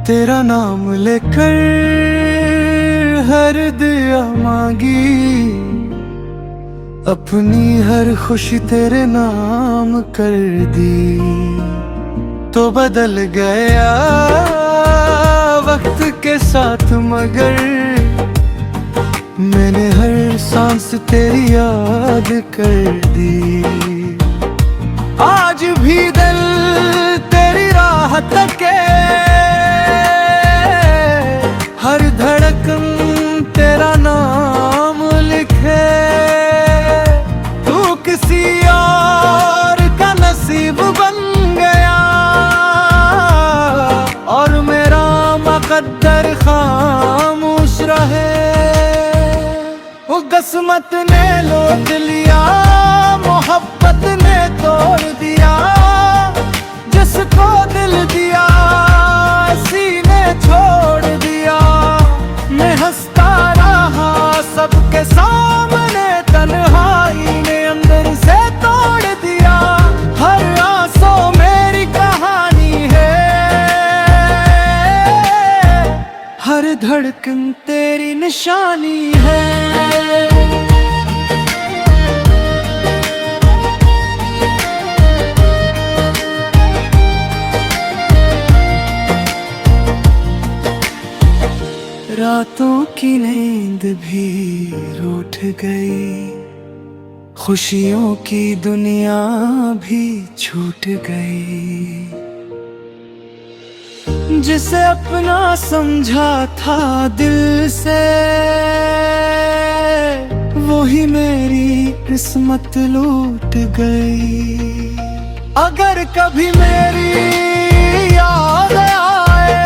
तेरा नाम लेकर हर दिया मांगी, अपनी हर खुशी तेरे नाम कर दी। तो बदल गया वक्त के साथ मगर मैंने हर सांस तेरी याद कर दी। आज भी दिल तेरी राह तके, हर धड़कन तेरा नाम लिखे। तू किसी और का नसीब बन गया और मेरा मुकद्दर खामोश रहे। वो किस्मत ने लौट लिया, मोहब्बत ने तोड़ दिया। जिसको दिल दिया सीने छोड़ दिया। मैं हंसता रहा सबके सामने, तन्हाई ने अंदर से तोड़ दिया। हर आंसू मेरी कहानी है, हर धड़कन तेरी निशानी है। रातों की नींद भी रूठ गई, खुशियों की दुनिया भी छूट गई। जिसे अपना समझा था दिल से, वही मेरी किस्मत लूट गई। अगर कभी मेरी याद आए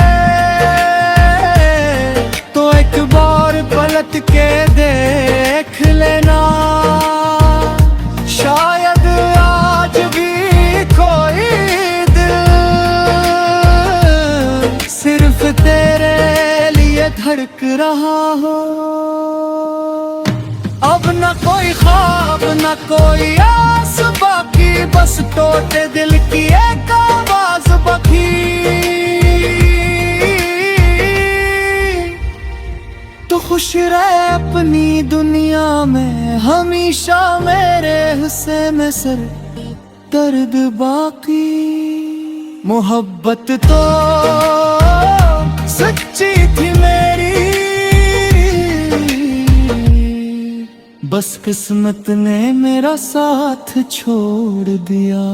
तो एक बार पलट के देख लेना। शायद आज भी कोई दिल सिर्फ तेरे लिए धड़क रहा हो। अब न कोई ख्वाब न कोई आस बाकी, बस टूटे दिल की एक आवाज बाकी। तो खुश रहे अपनी दुनिया में, हमेशा मेरे हिस्से में सर दर्द बाकी। मोहब्बत तो सच्ची थी मेरी, बस किस्मत ने मेरा साथ छोड़ दिया।